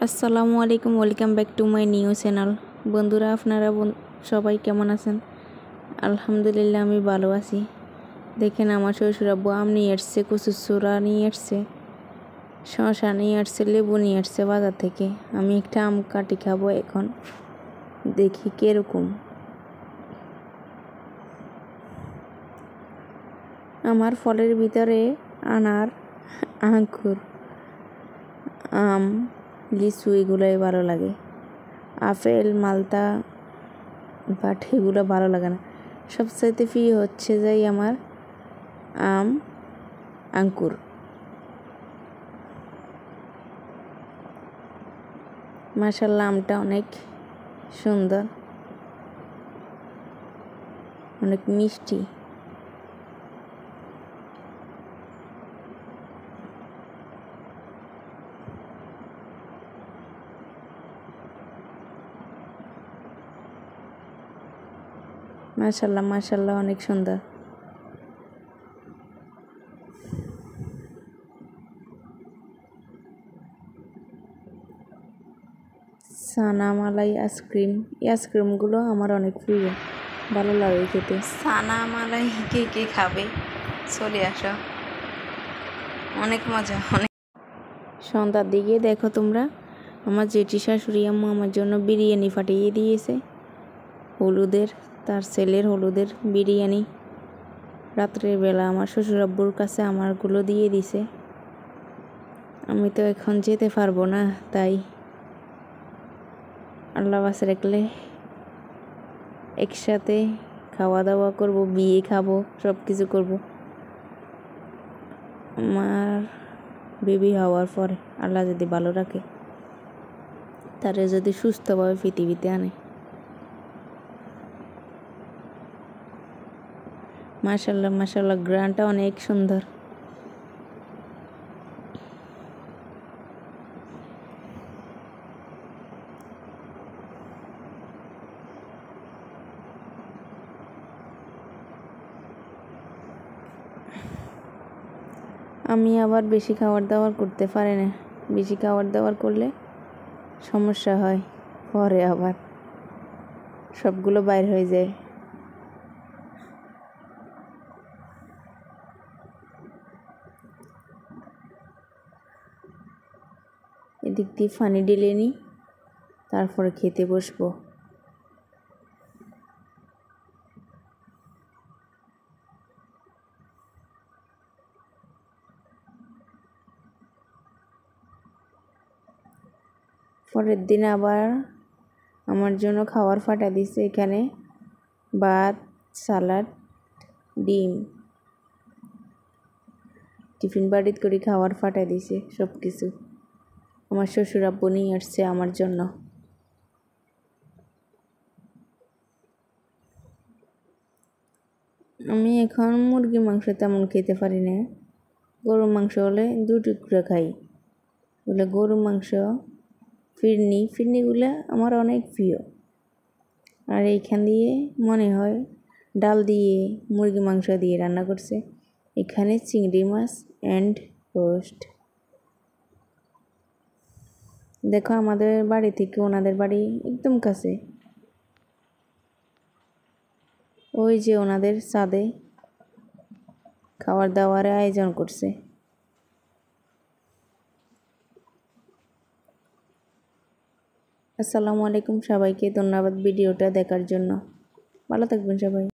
আসসালামু আলাইকুম, welcome back to my new channel. বন্ধুরা, আপনারা সবাই কেমন আছেন? আলহামদুলিল্লাহ, আমি ভালো আছি। দেখেন, আমার শ্বশুর আব্বু আম নিয়ে এসছে, কচুচুরা নিয়ে এসছে, শসা নিয়ে এসছে, লেবু নিয়ে এসছে বাজার থেকে। আমি একটা আম কাটি খাবো এখন, দেখি কীরকম। আমার ফলের ভিতরে আনার, আঙ্কুর, আম, লিচু এগুলোই ভালো লাগে। আপেল, মালতা, বাট এগুলো ভালো লাগে না। সবচাইতে প্রিয় হচ্ছে যাই আমার আম, আঙ্কুর। মাশাআল্লাহ, আমটা অনেক সুন্দর, অনেক মিষ্টি। মাশাআল্লাহ মাশাআল্লাহ, অনেক সুন্দর। ছানা মালাই আইসক্রিম, এই আইসক্রিমগুলো আমার অনেক প্রিয়, ভালো লাগে খেতে। ছানা মালাই কে কে খাবে, চলে আসো, অনেক মজা। সন্ধ্যার দিকে দেখো তোমরা, আমার জেঠি শাশুড়ি আম্মু আমার জন্য বিরিয়ানি পাঠিয়ে দিয়েছে। হলুদের, তার ছেলের হলুদের বিরিয়ানি। রাত্রের বেলা আমার শ্বশুর আব্বুর কাছে আমারগুলো দিয়ে দিছে। আমি তো এখন যেতে পারবো না, তাই আল্লাহ বাসে রাখলে একসাথে খাওয়া দাওয়া করব, বিয়ে খাবো, সব কিছু করবো। আমার বেবি হওয়ার পরে আল্লাহ যদি ভালো রাখে, তারে যদি সুস্থভাবে পৃথিবীতে আনে। মাশাআল্লাহ মাশাআল্লাহ, গ্রানটা অনেক সুন্দর। আমি আবার বেশি খাবার দাবার করতে পারি না। বেশি খাবার দাবার করলে সমস্যা হয়, পরে আবার সবগুলো বাইর হয়ে যায়। এদিক দিয়ে পানি ঢেলে নিই, তারপরে খেতে বসবো। পরের দিন আবার আমার জন্য খাবার ফাটা দিছে। এখানে ভাত, সালাড, ডিম, টিফিন বাড়িতে করে খাবার ফাটা দিছে। সব কিছু আমার শ্বশুর আব্বু নিয়ে আসছে আমার জন্য। আমি এখন মুরগি মাংস তেমন খেতে পারি না। গরু মাংস হলে 2 টুকরা খাই। বলে গরু মাংস, ফিরনিগুলো আমার অনেক প্রিয়। আর এইখান দিয়ে মনে হয় ডাল দিয়ে, মুরগি মাংস দিয়ে রান্না করছে। এখানে চিংড়ি মাছ অ্যান্ড রোস্ট। দেখো, আমাদের বাড়ি থেকে ওনাদের বাড়ি একদম কাছে। ওই যে ওনাদের ছাদে খাবার দাবার আয়োজন করছে। আসসালামু আলাইকুম সবাইকে, ধন্যবাদ ভিডিওটা দেখার জন্য। ভালো থাকবেন সবাই।